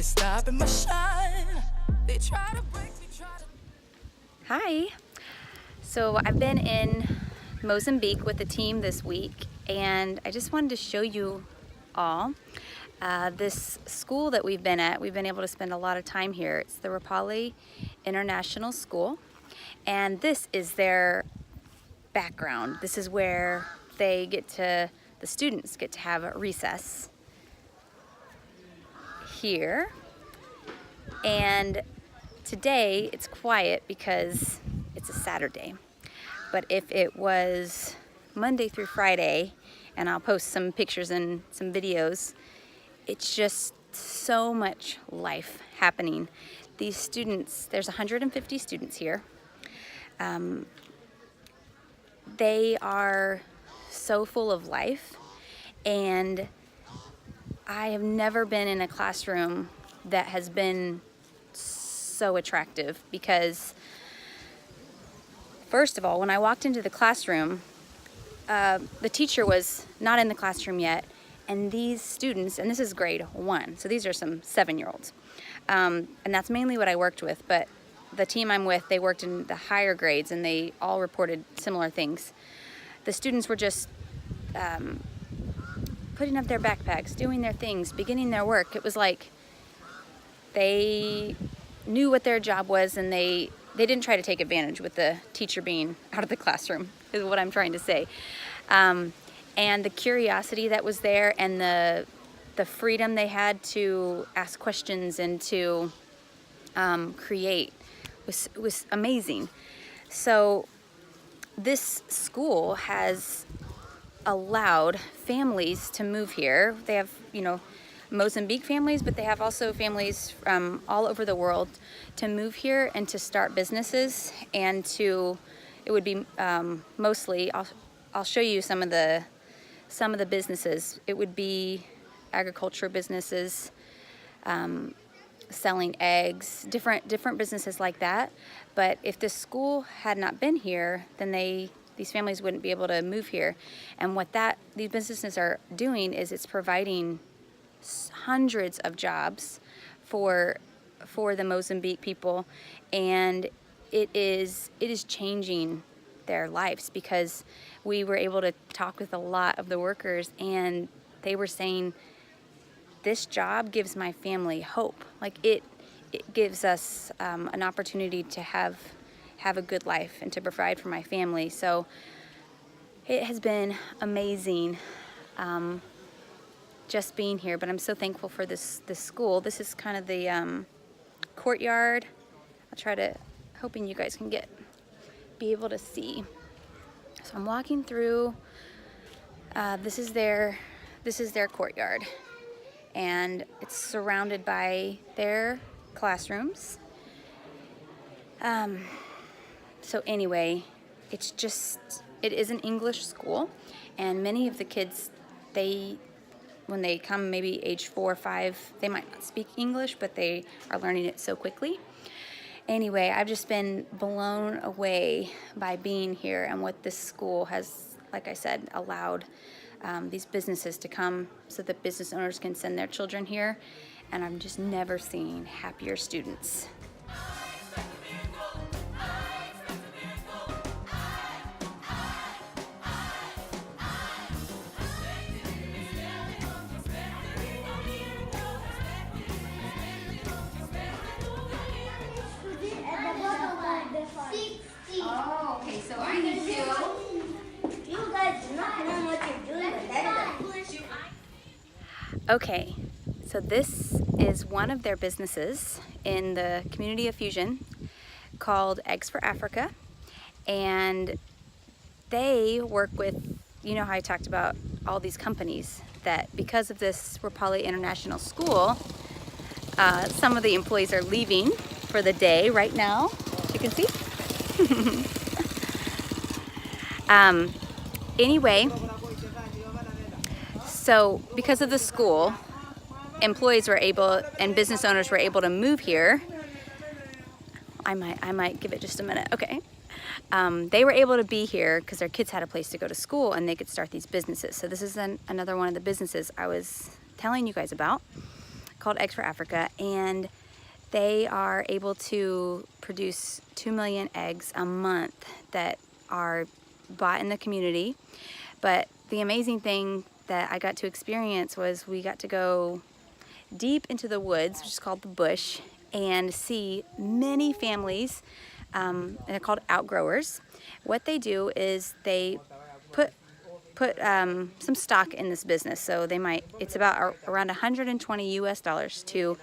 Nobody stopping my shine. They try to break me, Hi. So I've been in Mozambique with the team this week, and I just wanted to show you all this school that we've been at. We've been able to spend a lot of time here. It's the Rapali International School, and this is their background. This is where the students get to have a recess here. And today it's quiet because it's a Saturday. But if it was Monday through Friday, and I'll post some pictures and some videos, it's just so much life happening. These students, there's 150 students here. They are so full of life, and I have never been in a classroom that has been so attractive because, first of all, when I walked into the classroom, the teacher was not in the classroom yet, and these students, and this is grade 1, so these are some 7-year-olds, and that's mainly what I worked with, but the team I'm with, they worked in the higher grades, and they all reported similar things. The students were just putting up their backpacks, doing their things, beginning their work. It was like they knew what their job was, and they didn't try to take advantage with the teacher being out of the classroom, is what I'm trying to say. And the curiosity that was there, and the freedom they had to ask questions and to create was amazing. So this school has allowed families to move here. They have, Mozambique families, but they have also families from all over the world to move here and to start businesses, and it would be mostly, I'll show you some of the businesses. It would be agriculture businesses, selling eggs, different businesses like that. But if this school had not been here, then these families wouldn't be able to move here. And what these businesses are doing is it's providing hundreds of jobs for the Mozambique people, and it is changing their lives, because we were able to talk with a lot of the workers, and they were saying, this job gives my family hope. Like it gives us an opportunity to have a good life and to provide for my family. So it has been amazing just being here, but I'm so thankful for this school. This is kind of the courtyard. I'll try to, hoping you guys can be able to see. So I'm walking through, this is their courtyard, and it's surrounded by their classrooms. So anyway, it is an English school, and many of the kids, when they come maybe age 4 or 5, they might not speak English, but they are learning it so quickly. Anyway, I've just been blown away by being here and what this school has, like I said, allowed these businesses to come so that business owners can send their children here. And I've just never seen happier students. Oh, okay, so I need to... You guys do not know what you're doing, but that is Okay, so this is one of their businesses in the community of Fusion called Eggs for Africa, and they work with, how I talked about all these companies, that because of this Rapali International School, some of the employees are leaving for the day right now, as you can see. Anyway, so because of the school, employees were able, and business owners were able to move here. I might give it just a minute. Okay. They were able to be here because their kids had a place to go to school, and they could start these businesses. So this is another one of the businesses I was telling you guys about. called Eggs for Africa, and they are able to produce 2 million eggs a month that are bought in the community. But the amazing thing that I got to experience was we got to go deep into the woods, which is called the bush, and see many families, and they're called outgrowers. What they do is they put some stock in this business. So it's about around 120 US dollars to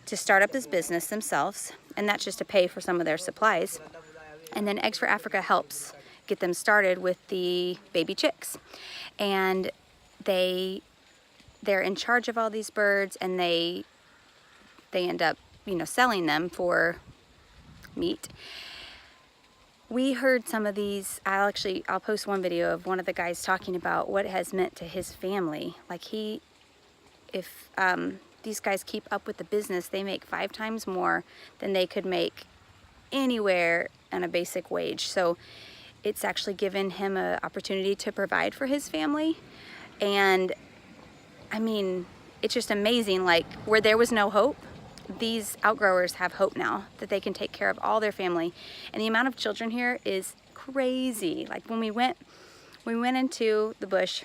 start up this business themselves, and that's just to pay for some of their supplies. And then Eggs for Africa helps get them started with the baby chicks. And they're in charge of all these birds, and they end up, selling them for meat. We heard some of these. I'll post one video of one of the guys talking about what it has meant to his family. Like if these guys keep up with the business, they make 5 times more than they could make anywhere on a basic wage. So it's actually given him an opportunity to provide for his family. And I mean, it's just amazing. Like, where there was no hope, these outgrowers have hope now that they can take care of all their family. And the amount of children here is crazy. Like, when we went into the bush,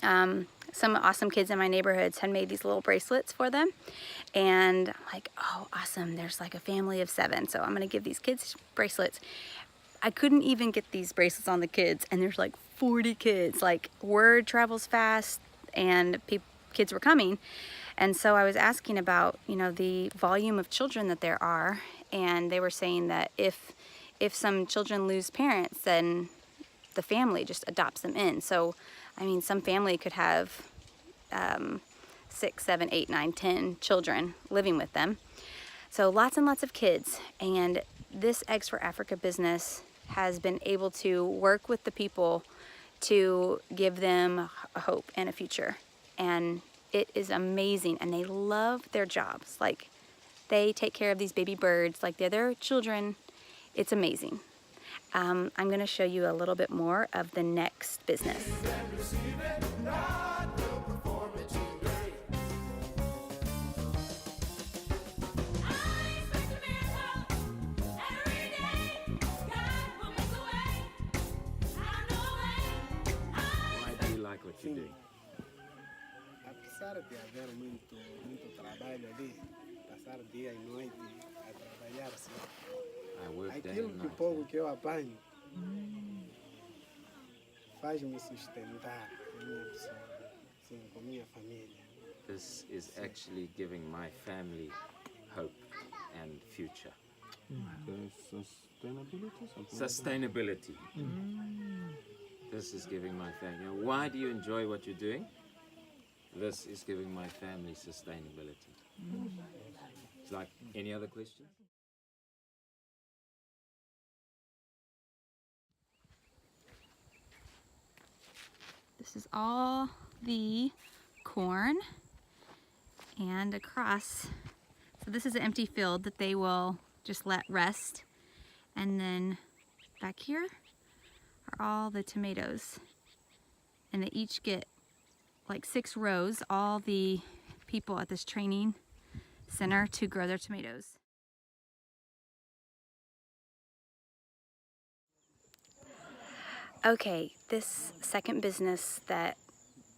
some awesome kids in my neighborhoods had made these little bracelets for them. And I'm like, oh, awesome, there's like a family of 7, so I'm gonna give these kids bracelets. I couldn't even get these bracelets on the kids, and there's like 40 kids. Like, word travels fast, and kids were coming. And so I was asking about, the volume of children that there are, and they were saying that if some children lose parents, then the family just adopts them in. So, I mean, some family could have 6, 7, 8, 9, 10 children living with them. So lots and lots of kids. And this Eggs for Africa business has been able to work with the people to give them a hope and a future. And it is amazing, and they love their jobs. Like, they take care of these baby birds like they're their children. It's amazing. I'm going to show you a little bit more of the next business. Why do you like what you do? Apesar de haver muito trabalho ali, passar dia e noite a trabalhar, I work day aquilo and que night. pouco que eu apanho faz-me sustentar a minha pessoa, sim, com a minha família. This is actually giving my family hope and future. Sustainability. This is giving my family. Why do you enjoy what you're doing? This is giving my family sustainability. It's like any other questions? This is all the corn, and across, so this is an empty field that they will just let rest. And then back here are all the tomatoes, and they each get like 6 rows, all the people at this training center to grow their tomatoes. Okay, this second business that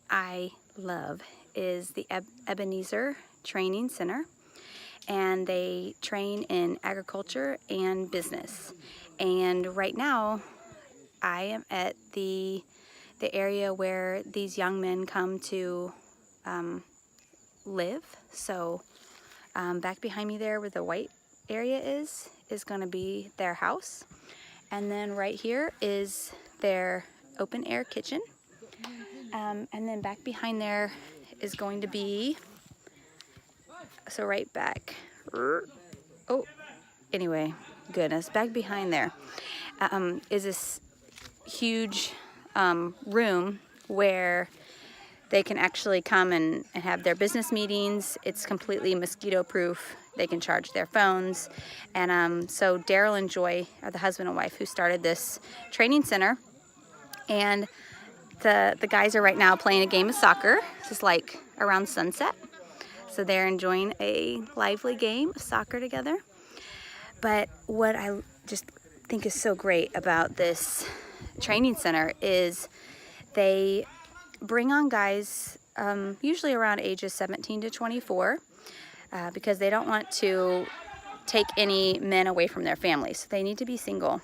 I love is the Ebenezer Training Center, and they train in agriculture and business. And right now I am at the area where these young men come to live. So back behind me there where the white area is going to be their house. And then right here is their open air kitchen. And then back behind there is going to be, so right back, oh, anyway, goodness, back behind there is this huge room where they can actually come and have their business meetings. It's completely mosquito proof. They can charge their phones. And so Daryl and Joy are the husband and wife who started this training center. And the guys are right now playing a game of soccer. This is like around sunset. So they're enjoying a lively game of soccer together. But what I just think is so great about this training center is they bring on guys usually around ages 17 to 24 because they don't want to take any men away from their families. So they need to be single.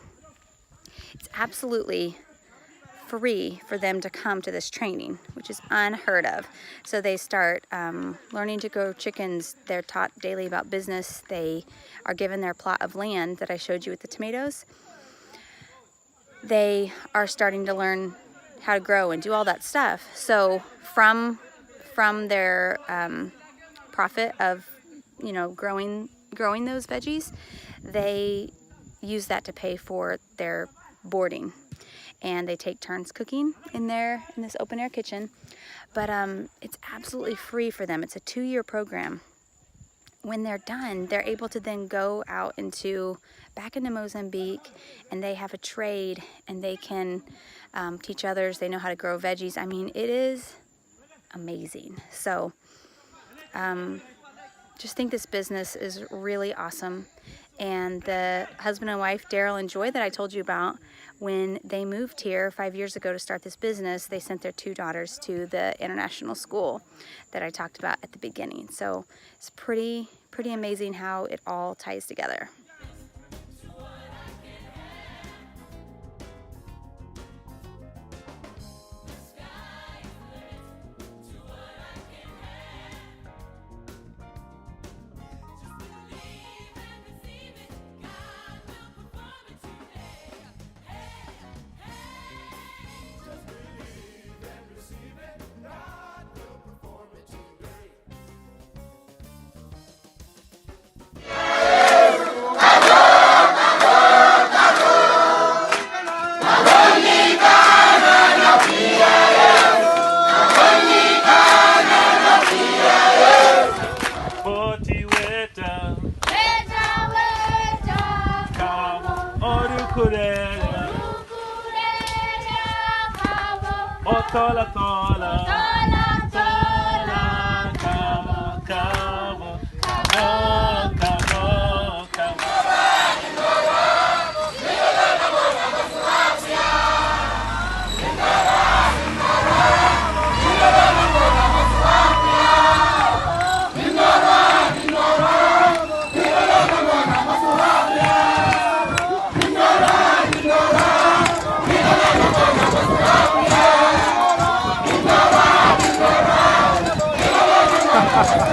It's absolutely free for them to come to this training, which is unheard of. So they start learning to grow chickens. They're taught daily about business. They are given their plot of land that I showed you with the tomatoes. They are starting to learn how to grow and do all that stuff. So from their profit of growing those veggies, they use that to pay for their boarding, and they take turns cooking in this open air kitchen. But it's absolutely free for them. It's a 2-year program. When they're done, they're able to then go out back into Mozambique, and they have a trade, and they can teach others. They know how to grow veggies. I mean, it is amazing. So just think this business is really awesome. And the husband and wife, Daryl and Joy, that I told you about, when they moved here 5 years ago to start this business, they sent their 2 daughters to the international school that I talked about at the beginning. So it's pretty amazing how it all ties together. Tola, tola, tola, cabo, cabo, cabo, cabo, cabo. Ha ha ha.